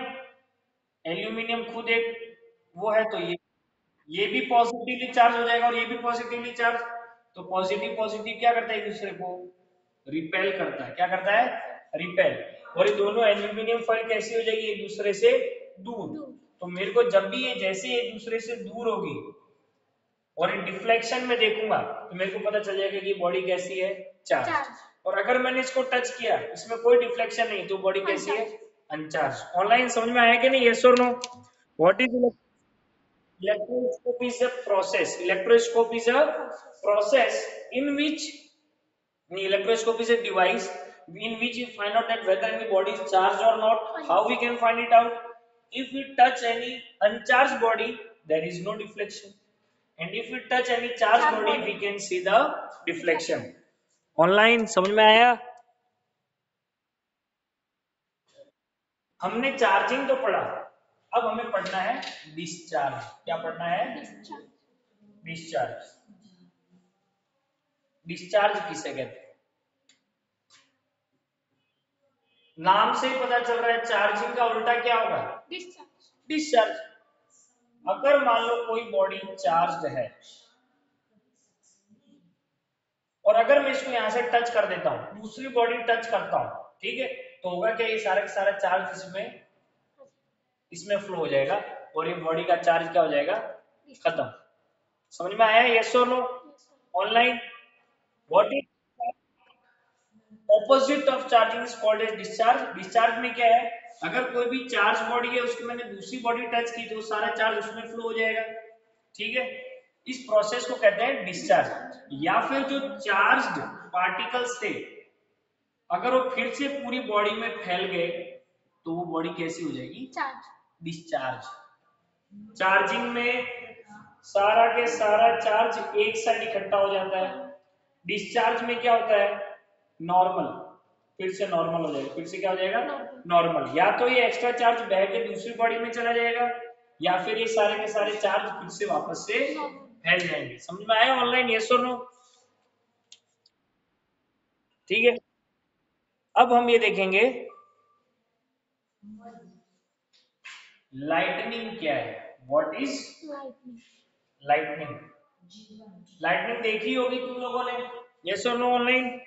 एल्यूमिनियम खुद एक वो है, तो ये भी पॉजिटिवली चार्ज हो जाएगा और ये भी पॉजिटिवली चार्ज, तो पॉजिटिव पॉजिटिव क्या करता है, एक दूसरे को रिपेल करता है। क्या करता है? रिपेल। और ये दोनों एल्यूमिनियम फॉइल कैसी हो जाएगी, एक दूसरे से दूर। तो मेरे को जब भी ये जैसे एक दूसरे से दूर होगी और डिफ्लेक्शन में देखूंगा तो मेरे को पता चल जाएगा कि बॉडी कैसी है, चार्ज। और अगर मैंने इसको टच किया, इसमें कोई डिफ्लेक्शन नहीं, तो बॉडी कैसी है, अनचार्ज। ऑनलाइन समझ में आया कि नहीं, यस और no? What is electroscope? Is a process. Electroscope is a process in which electroscope is a device in which you find out that whether any body is charged or not. How we can find it out? If we touch any uncharged body, there is no deflection, and if we touch any charged body, we can see the deflection. Online समझ में आया? हमने charging तो पढ़ा, अब हमें पढ़ना है डिस्चार्ज। क्या पढ़ना है? डिस्चार्ज। डिस्चार्ज किसे कहते हैं? नाम से ही पता चल रहा है, चार्जिंग का उल्टा क्या होगा? डिस्चार्ज। अगर मान लो कोई बॉडी चार्ज है और अगर मैं इसको यहां से टच कर देता हूं, दूसरी बॉडी टच करता हूं, ठीक है, तो होगा क्या, ये सारा का सारा चार्ज इसमें फ्लो हो जाएगा और ये बॉडी का चार्ज क्या हो जाएगा, खत्म। समझ में आया, यस और no? Online what is opposite of charging is called as discharge. Discharge में क्या है, अगर कोई भी चार्ज बॉडी है उसकी मैंने दूसरी बॉडी टच की तो सारा चार्ज उसमें फ्लो हो जाएगा, ठीक है। इस प्रोसेस को कहते हैं डिस्चार्ज। या फिर जो चार्ज्ड पार्टिकल्स थे अगर वो फिर से पूरी बॉडी में फैल गए तो वो बॉडी कैसी हो जाएगी, डिस्चार्ज। चार्जिंग में सारा के सारा चार्ज एक साइड इकट्ठा हो जाता है, डिस्चार्ज में क्या होता है, नॉर्मल, फिर से नॉर्मल हो जाएगा, फिर से क्या हो जाएगा, नॉर्मल। या तो ये एक्स्ट्रा चार्ज बह के दूसरी बॉडी में चला जाएगा या फिर ये सारे के सारे चार्ज फिर से वापस से फैल जाएंगे। समझ में आया ऑनलाइन, यस और नो? ठीक है, अब हम ये देखेंगे लाइटनिंग क्या है। What is lightning? लाइटनिंग देखी होगी तुम लोगों ने, यस और नो ऑनलाइन?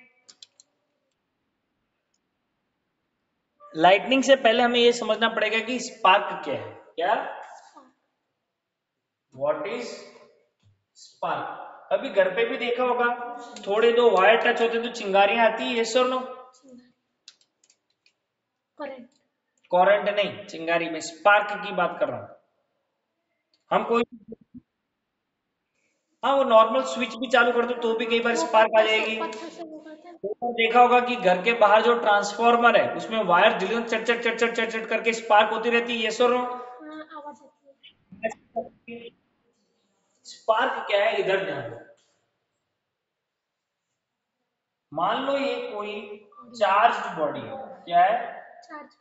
लाइटनिंग से पहले हमें ये समझना पड़ेगा कि स्पार्क क्या है। क्या? What is spark? अभी घर पे भी देखा होगा, थोड़े दो वायर टच होते तो चिंगारियां आती है, यस और नो? करंट। करंट नहीं, चिंगारी में स्पार्क की बात कर रहा हूं। हम कोई, हाँ वो नॉर्मल स्विच भी चालू कर दो तो भी कई बार स्पार्क आ जाएगी। तो देखा होगा कि घर के बाहर जो ट्रांसफार्मर है उसमें वायर दिल चट चट चट चट चट चट करके स्पार्क होती रहती है, यस और नो? स्पार्क क्या है, इधर ध्यान दो। मान लो ये कोई चार्ज्ड बॉडी है, क्या है? चार्ज।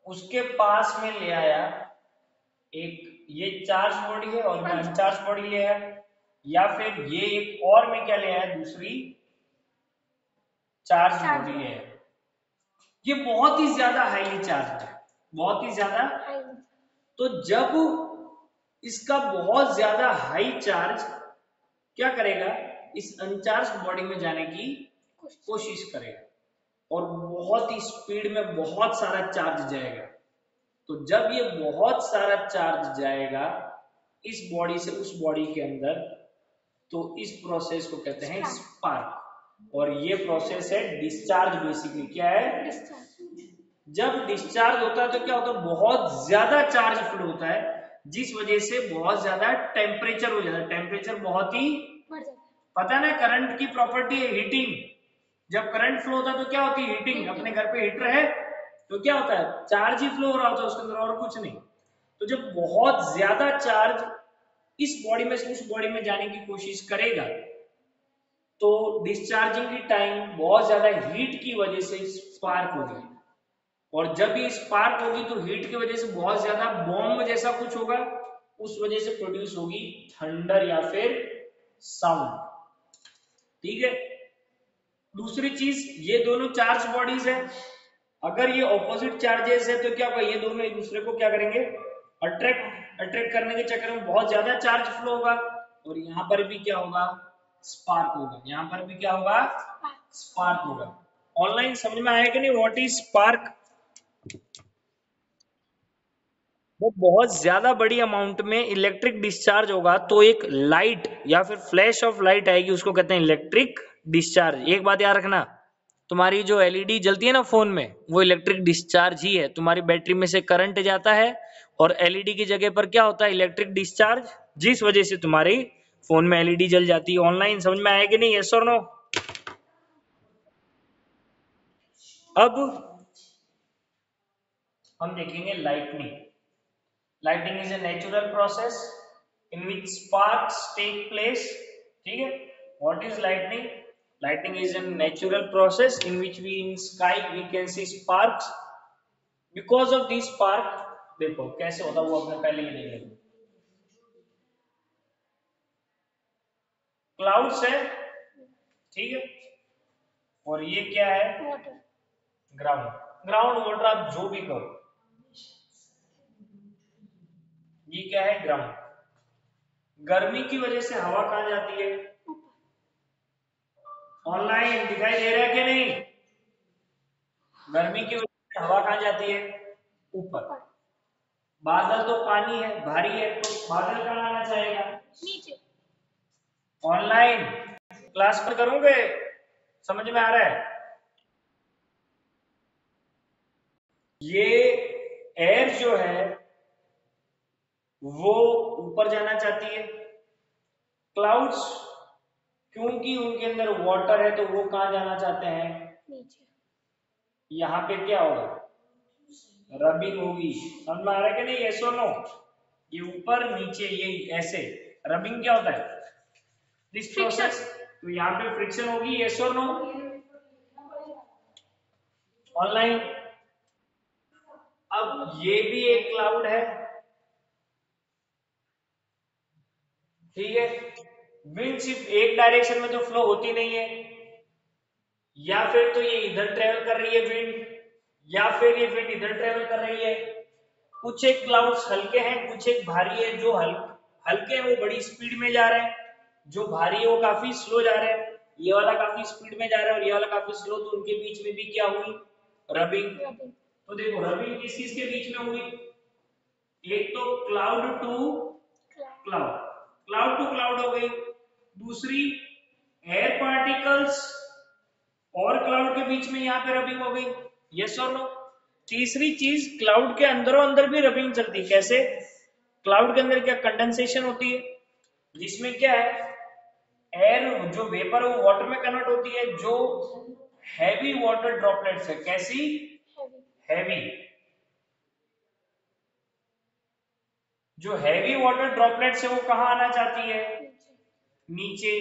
उसके पास में ले आया एक, ये चार्ज बॉडी है और मैं अनचार्ज बॉडी ले आया, या फिर ये एक और में क्या ले आया, दूसरी चार्ज बॉडी ले आया। ये बहुत ही ज्यादा हाईली चार्ज है, बहुत ही ज्यादा। तो जब इसका बहुत ज्यादा हाई चार्ज क्या करेगा, इस अनचार्ज बॉडी में जाने की कोशिश करेगा और बहुत ही स्पीड में बहुत सारा चार्ज जाएगा। तो जब ये बहुत सारा चार्ज जाएगा इस बॉडी से उस बॉडी के अंदर, तो इस प्रोसेस को कहते हैं स्पार्क। और ये प्रोसेस है डिस्चार्ज। बेसिकली क्या है, डिस्चार्ज। जब डिस्चार्ज होता है तो क्या होता है, बहुत ज्यादा चार्ज फ्लो होता है, जिस वजह से बहुत ज्यादा टेम्परेचर हो जाता है। टेम्परेचर बहुत ही बढ़ जाता है। पता है ना, करंट की प्रॉपर्टी है हीटिंग। जब करंट फ्लो होता है तो क्या होती है, हीटिंग। अपने घर पे हीटर है तो क्या होता है, चार्ज ही फ्लो हो रहा होता है उसके अंदर, और कुछ नहीं। तो जब बहुत ज्यादा चार्ज इस बॉडी में से उस बॉडी में जाने की कोशिश करेगा तो डिस्चार्जिंग की टाइम बहुत ज्यादा हीट की वजह से स्पार्क होगी। और जब ये स्पार्क होगी तो हीट की वजह से बहुत ज्यादा बॉम्ब जैसा कुछ होगा, उस वजह से प्रोड्यूस होगी थंडर या फिर साउंड। ठीक है। दूसरी चीज, ये दोनों चार्ज बॉडीज है, अगर ये ऑपोजिट चार्जेस है तो क्या होगा, ये दोनों एक दूसरे को क्या करेंगे, अट्रैक्ट करने के चक्कर में बहुत ज्यादा चार्ज फ्लो होगा, और यहाँ पर भी क्या होगा, स्पार्क होगा। यहाँ पर भी क्या होगा, स्पार्क होगा। ऑनलाइन समझ में आया कि नहीं, व्हाट इज स्पार्क? वो बहुत ज्यादा बड़ी अमाउंट में इलेक्ट्रिक डिस्चार्ज होगा तो एक लाइट या फिर फ्लैश ऑफ लाइट आएगी, उसको कहते हैं इलेक्ट्रिक डिस्चार्ज। एक बात याद रखना, तुम्हारी जो एलईडी जलती है ना फोन में, वो इलेक्ट्रिक डिस्चार्ज ही है। तुम्हारी बैटरी में से करंट जाता है और एलईडी की जगह पर क्या होता है, इलेक्ट्रिक डिस्चार्ज, जिस वजह से तुम्हारी फोन में एलईडी जल जाती है। ऑनलाइन समझ में आया कि नहीं, यस और नो? अब हम देखेंगे lightning. Lighting is a natural process in which sparks take place. ठीक है। What is lightning? Lightning is a natural process in which we in sky we can see sparks. Because of this spark, देखो कैसे होता है वो अपने पहले ही देख लेंगे। क्लाउड्स है, ठीक है, और ये क्या है, ग्राउंड। ग्राउंड वाटर आप जो भी कहो, ये क्या है, ग्राउंड। गर्मी की वजह से हवा कहां जाती है, ऑनलाइन दिखाई दे रहा है कि नहीं? गर्मी की वजह से हवा कहां जाती है, ऊपर। बादल तो पानी है, भारी है, तो बादल कहां आना चाहेगा, नीचे। ऑनलाइन क्लास में करोगे, समझ में आ रहा है? ये एयर जो है वो ऊपर जाना चाहती है। क्लाउड्स क्योंकि उनके अंदर वाटर है तो वो कहां जाना चाहते हैं, नीचे। यहाँ पे क्या होगा, रबिंग होगी। समझ में आ रहा है कि नहीं, यस और नो? ये ऊपर नीचे, ये ऐसे रबिंग क्या होता है, दिस प्रोसेस। तो यहाँ पे फ्रिक्शन होगी, यस और नो? ऑनलाइन। अब ये भी एक क्लाउड है, ठीक है। विंड सिर्फ एक डायरेक्शन में तो फ्लो होती नहीं है, या फिर तो ये इधर ट्रेवल कर रही है विंड, या फिर ये विंड इधर ट्रेवल कर रही है। कुछ एक क्लाउड्स हल्के हैं, कुछ एक भारी है। जो हल्के हैं वो बड़ी स्पीड में जा रहे हैं, जो भारी है वो काफी स्लो जा रहे हैं। ये वाला काफी स्पीड में जा रहा है और ये वाला काफी स्लो, तो उनके बीच में भी क्या हुई, रबिंग। तो देखो रबिंग किस किस के बीच में हुई, एक तो cloud to cloud, cloud to cloud हो गई, दूसरी एयर पार्टिकल्स और क्लाउड के बीच में यहाँ पे रबिंग हो गई, यस और नो। तीसरी चीज क्लाउड के अंदरों अंदर भी रबिंग चलती है, कैसे, क्लाउड के अंदर क्या कंडेंसेशन होती है, जिसमें क्या है एयर जो वेपर है वो वाटर में कन्वर्ट होती है, जो हैवी वाटर ड्रॉपलेट्स है, कैसी, हैवी, जो हैवी वाटर ड्रॉपलेट्स है वो कहाँ आना चाहती है, नीचे,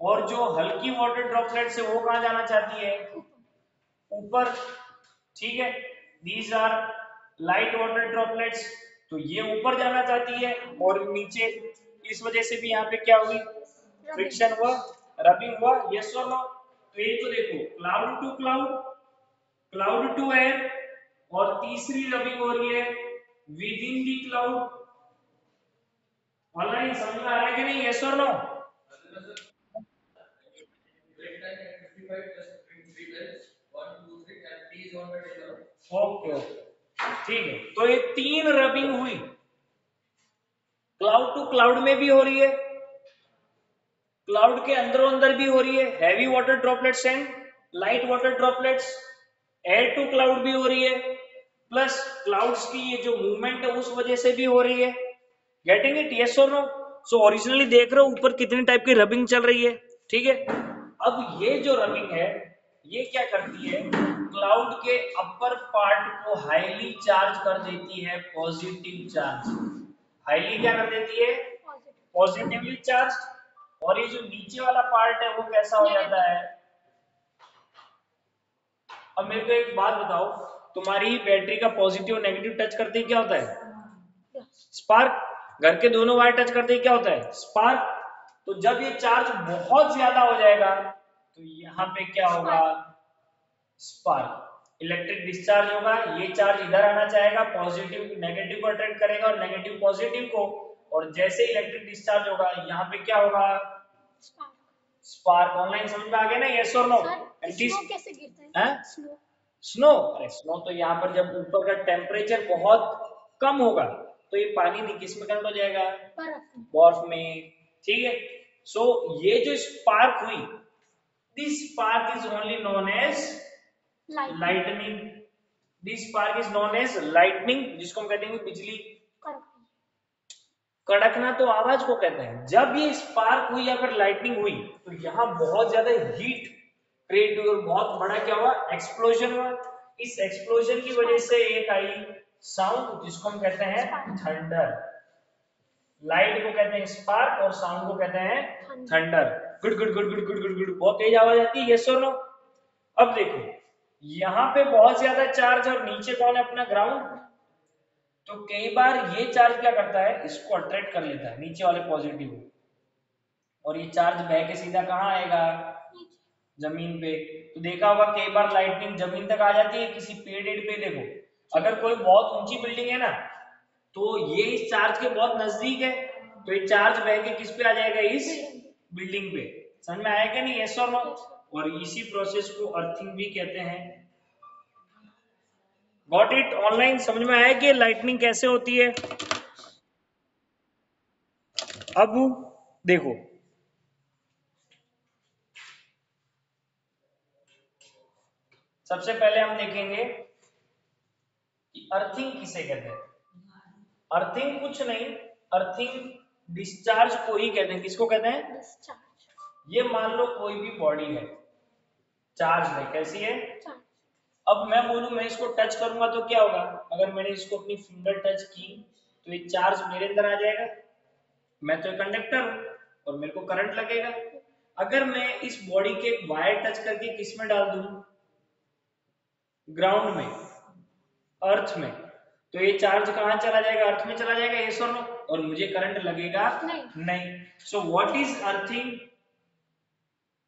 और जो हल्की वाटर ड्रॉपलेट्स है वो कहाँ जाना चाहती है, ऊपर, ठीक है। These are light water droplets, तो ये ऊपर जाना चाहती है और नीचे, इस वजह से भी यहाँ पे क्या हुई, फ्रिक्शन हुआ, रबिंग हुआ, यस और नो। तो ये तो देखो cloud to cloud, cloud to air, और तीसरी रबिंग हो रही है within the cloud. Online समझ में आ रहा है कि नहीं, यस और नो। ओके, ठीक है। तो ये तीन रबिंग हुई, क्लाउड टू क्लाउड में भी हो रही है, क्लाउड के अंदरों अंदर भी हो रही है, heavy water droplets and light water droplets, air to cloud भी हो रही है, प्लस क्लाउड्स की ये जो मूवमेंट है उस वजह से भी हो रही है, गेटिंग इट, यस और नो। सो ओरिजिनली देख रहे हो ऊपर कितनी टाइप की रबिंग चल रही है, ठीक है। अब ये जो रबिंग है ये क्या करती है, क्लाउड के अपर पार्ट को हाईली चार्ज कर देती है, पॉजिटिव चार्ज, हाईली क्या कर देती है, पॉजिटिवली चार्ज, और ये जो नीचे वाला पार्ट है वो कैसा हो जाता है। अब मेरे को एक बात बताओ, तुम्हारी बैटरी का पॉजिटिव नेगेटिव टच करते ही क्या होता है, स्पार्क, घर के दोनों वायर टच करते ही क्या होता है, स्पार्क। तो जब ये चार्ज बहुत ज्यादा हो जाएगा तो यहाँ पे क्या होगा, स्पार्क, इलेक्ट्रिक डिस्चार्ज होगा, ये चार्ज इधर आना चाहेगा, पॉजिटिव नेगेटिव को अट्रैक्ट करेगा और नेगेटिव पॉजिटिव को, और जैसे इलेक्ट्रिक डिस्चार्ज होगा यहाँ पे क्या होगा, स्पार्क। ऑनलाइन समझ में आ गया ना, यस और नो। स्नो कैसे गिरता है, स्नो, स्नो, अरे स्नो तो यहाँ पर जब ऊपर का टेम्परेचर बहुत कम होगा तो ये पानी नहीं किस में कन्वर्ट हो जाएगा, बर्फ में, ठीक है। सो ये जो स्पार्क हुई, this spark is only known as lightning, this spark is known as lightning, जिसको हम कहते हैं बिजली कड़कना, तो आवाज को कहते हैं। जब ये स्पार्क हुई या फिर लाइटनिंग हुई तो यहाँ बहुत ज्यादा हीट क्रिएट हुई और बहुत बड़ा क्या हुआ, एक्सप्लोजन हुआ। इस एक्सप्लोजन की वजह से एक आई साउंड, जिसको हम कहते हैं थंडर। लाइट को कहते हैं स्पार्क और साउंड को कहते हैं thunder. Good good good good good good good, बहुत तेज आवाज आती है, यस और नो। अब देखो यहाँ पे बहुत ज्यादा चार्ज और नीचे कौन है, अपना ग्राउंड। तो कई बार ये चार्ज क्या करता है, इसको अट्रैक्ट कर लेता है नीचे वाले पॉजिटिव, और ये चार्ज बह के सीधा कहाँ आएगा, जमीन पे। तो देखा होगा कई बार लाइटनिंग जमीन तक आ जाती है किसी पेड़ पे। देखो अगर कोई बहुत ऊंची बिल्डिंग है ना तो ये इस चार्ज के बहुत नजदीक है, तो ये चार्ज बह के किस पे आ जाएगा, इस बिल्डिंग पे। समझ में आया क्या नहीं, यस और नो। और इसी प्रोसेस को अर्थिंग भी कहते हैं। गॉट इट, ऑनलाइन समझ में आया कि लाइटनिंग कैसे होती है। अब देखो सबसे पहले हम देखेंगे कि अर्थिंग किसे कहते हैं। अर्थिंग कुछ नहीं, अर्थिंग डिस्चार्ज को ही कहते हैं। किसको कहते हैं, ये मान लो कोई भी बॉडी है, चार्ज है, कैसी है, अब मैं बोलूं मैं इसको टच करूंगा तो क्या होगा, अगर मैंने इसको अपनी फिंगर टच की तो ये चार्ज मेरे अंदर आ जाएगा, मैं तो एक कंडक्टर हूं और मेरे को करंट लगेगा। अगर मैं इस बॉडी के वायर टच करके किस में डाल दूं, ग्राउंड में, अर्थ में, तो ये चार्ज कहां चला जाएगा, अर्थ में चला जाएगा, यस और नो, और मुझे करंट लगेगा नहीं। So what is earthing,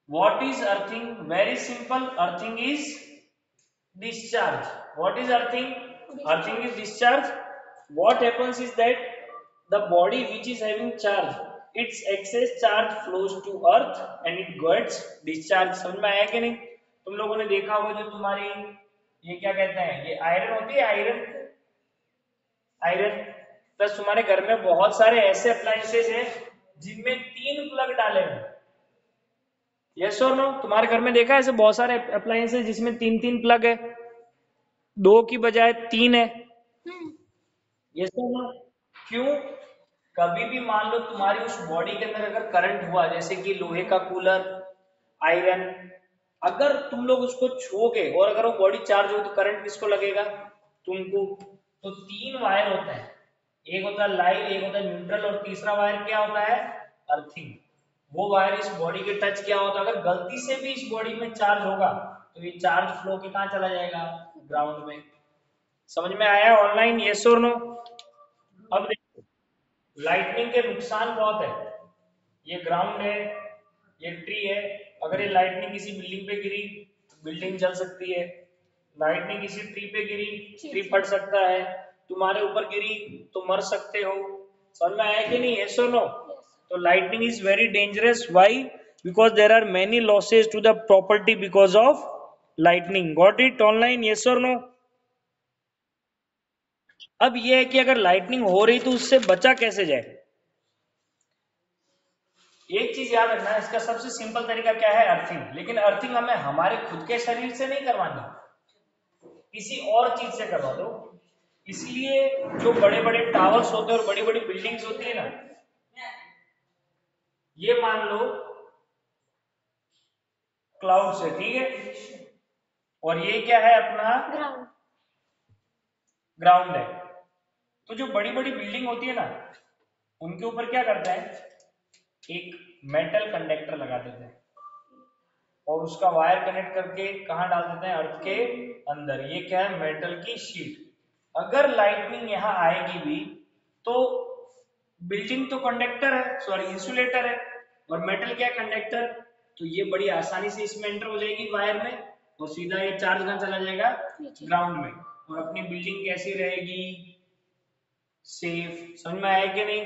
what is earthing, very simple, earthing is discharge. What is earthing, earthing is discharge. What happens is that the body which is having charge, its excess charge flows to earth and it gets discharged. समझ में आया कि नहीं। तुम लोगों ने देखा होगा जो तुम्हारी ये क्या कहते हैं, ये आयरन होती है, आयरन, आयरन। प्लस तुम्हारे घर में बहुत सारे ऐसे अप्लायंसेस हैं जिनमें 3 प्लग डाले हैं, यस और नो? तुम्हारे घर में देखा है ऐसे बहुत सारे अप्लायंसेस जिसमें 3 प्लग है, 2 की बजाय 3 है, यस और नो? क्यों? कभी भी मान लो तुम्हारी उस बॉडी के अंदर अगर करंट हुआ, जैसे कि लोहे का कूलर, आयरन, अगर तुम लोग उसको छूओगे और अगर वो बॉडी चार्ज हो तो करंट किसको लगेगा, तुमको। तो 3 वायर होते हैं, एक होता है लाइव, एक होता है न्यूट्रल, और तीसरा वायर क्या होता है, अर्थिंग। वो वायर इस बॉडी के टच क्या होता है, अगर गलती से भी इस बॉडी में चार्ज होगा तो ये चार्ज फ्लो के कहाँ चला जाएगा, ग्राउंड में। समझ में आया ऑनलाइन, यस और नो? अब देखो, लाइटनिंग के नुकसान बहुत है। ये ग्राउंड है, ये ट्री है, अगर ये लाइटनिंग किसी बिल्डिंग पे गिरी तो बिल्डिंग जल सकती है, लाइटनिंग किसी ट्री पे गिरी, ट्री फट सकता है, तुम्हारे ऊपर गिरी तो मर सकते हो। समझ में आया कि नहीं, यस और नो? तो lightning is very dangerous, why? Because there are many losses to the property because of lightning. Got it online, yes और नो? अब ये है कि अगर लाइटनिंग हो रही तो उससे बचा कैसे जाए। एक चीज याद रखना, इसका सबसे सिंपल तरीका क्या है, अर्थिंग। लेकिन अर्थिंग हमें हमारे खुद के शरीर से नहीं करवानी, किसी और चीज से करवा दो। इसलिए जो बड़े बड़े टावर्स होते हैं और बड़ी बड़ी बिल्डिंग्स होती है ना, ये मान लो क्लाउड से, ठीक है, और ये क्या है अपना, ग्राउंड है। तो जो बड़ी बड़ी बिल्डिंग होती है ना, उनके ऊपर क्या करते हैं, एक मेटल कंडक्टर लगा देते हैं और उसका वायर कनेक्ट करके कहाँ डाल देते हैं, अर्थ के अंदर। ये क्या है, मेटल की शीट। अगर लाइटनिंग यहाँ आएगी भी तो बिल्डिंग तो कंडक्टर है, सॉरी इंसुलेटर है, और मेटल क्या कंडक्टर, तो ये बड़ी आसानी से इसमें एंटर हो जाएगी वायर में, और सीधा ये चार्ज कहाँ चला जाएगा, ग्राउंड में, और अपनी बिल्डिंग कैसी रहेगी, सेफ। समझ में आया कि नहीं?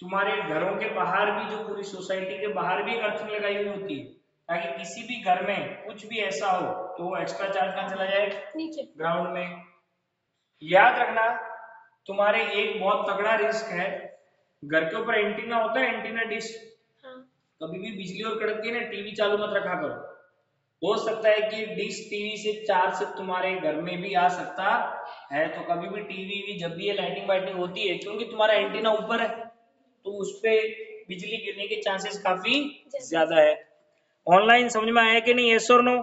तुम्हारे घरों के बाहर भी, जो पूरी सोसाइटी के बाहर भी एक अर्थिंग लगाई हुई होती है, ताकि किसी भी घर में कुछ भी ऐसा हो तो वो एक्स्ट्रा चार्ज कहाँ चला जाए, नीचे, ग्राउंड में। याद रखना, तुम्हारे एक बहुत तगड़ा रिस्क है, घर के ऊपर एंटीना होता है, एंटीना डिश, हाँ। कभी भी बिजली और कड़कती है ना, टीवी चालू मत रखा करो। हो सकता है कि डिश टीवी से चार्ज से तुम्हारे घर में भी आ सकता है, तो कभी भी टीवी भी जब भी ये लाइटिंग वाइटिंग होती है, क्योंकि तुम्हारा एंटीना ऊपर है तो उस पे बिजली गिरने के चांसेस काफी ज्यादा है। ऑनलाइन समझ में आया कि नहीं, यस और नो?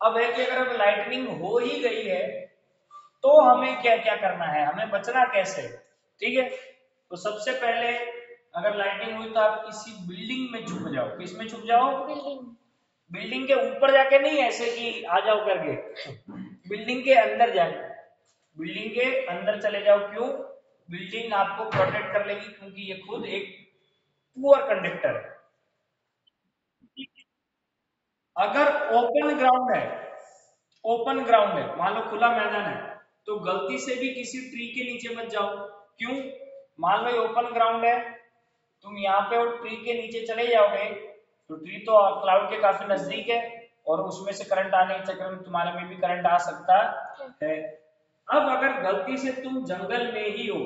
अब है कि अगर अब लाइटनिंग हो ही गई है तो हमें क्या क्या करना है, हमें बचना कैसे, ठीक है? तो सबसे पहले अगर लाइटिंग हुई तो आप किसी बिल्डिंग में छुप जाओ। किस में छुप जाओ, बिल्डिंग के ऊपर जाके नहीं, ऐसे कि आ जाओ करके, बिल्डिंग के अंदर जाए, बिल्डिंग के अंदर चले जाओ। क्यों? बिल्डिंग आपको प्रोटेक्ट कर लेगी, क्योंकि ये खुद एक पुअर कंडक्टर है। अगर ओपन ग्राउंड है, ओपन ग्राउंड है, मान लो खुला मैदान है, तो गलती से भी किसी ट्री के नीचे मत जाओ। क्यों? मान लो ये ओपन ग्राउंड है, तुम यहाँ पे और ट्री के नीचे चले जाओगे तो ट्री तो क्लाउड के काफी नजदीक है, और उसमें से करंट आने के चक्कर में तुम्हारे में भी करंट आ सकता है। अब अगर गलती से तुम जंगल में ही हो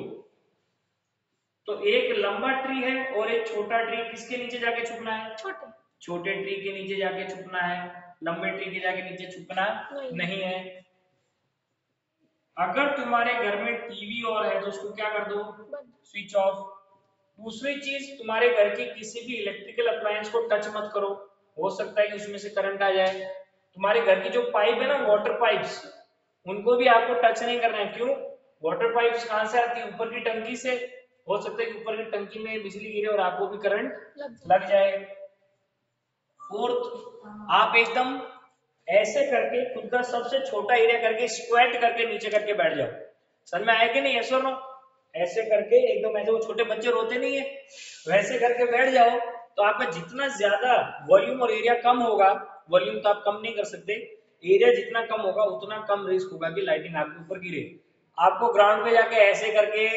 तो एक लंबा ट्री है और एक छोटा ट्री, किसके नीचे जाके छुपना है, छोटे ट्री के नीचे जाके छुपना है, लंबे ट्री के जाके नीचे छुपना नहीं है। अगर तुम्हारे घर में टीवी और है तो उसको क्या कर दो, स्विच ऑफ। दूसरी चीज, तुम्हारे घर की किसी भी इलेक्ट्रिकल अप्लायंस को टच मत करो, हो सकता है कि उसमें से करंट आ जाए। तुम्हारे घर की जो पाइप है ना, वाटर पाइप्स, उनको भी आपको टच नहीं करना है। क्यों? वाटर पाइप्स कहां से आती है, ऊपर की टंकी से, हो सकता है कि ऊपर की टंकी में बिजली गिरे और आपको भी करंट लग जाए। फोर्थ, आप एकदम ऐसे करके खुद का सबसे छोटा एरिया करके स्क्वाट करके नीचे करके बैठ जाओ। समझ में आया कि नहीं, ऐसा नो? ऐसे करके एकदम, ऐसे वो छोटे बच्चे रोते नहीं है, वैसे करके बैठ जाओ। तो आपका जितना ज्यादा वॉल्यूम और एरिया कम होगा, वॉल्यूम तो आप कम नहीं कर सकते, एरिया जितना कम होगा उतना कम रिस्क होगा कि लाइटिंग आपके ऊपर गिरे। आपको ग्राउंड पे जाके ऐसे करके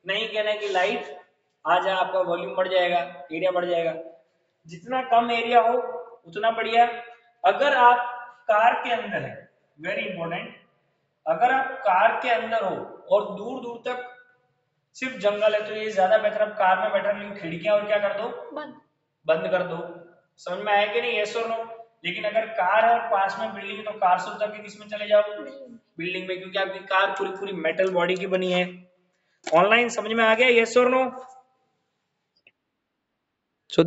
नहीं कहना कि लाइट आ जा, आपका वॉल्यूम बढ़ जाएगा, एरिया बढ़ जाएगा। जितना कम एरिया हो उतना बढ़िया। अगर आप कार के अंदर है, वेरी इंपॉर्टेंट, अगर आप कार के अंदर हो और दूर दूर तक सिर्फ जंगल है तो ये ज्यादा बेटर, आप कार में बैठा नहीं, खिड़कियां और क्या कर दो, बंद कर दो। समझ में आया कि नहीं, यस और नो। लेकिन अगर कार है और पास में बिल्डिंग है तो कार से उतर के किसमें चले जाओ, बिल्डिंग में, क्योंकि आपकी कार पूरी पूरी मेटल बॉडी की बनी है। ऑनलाइन समझ में आ गया, यस और नो। सो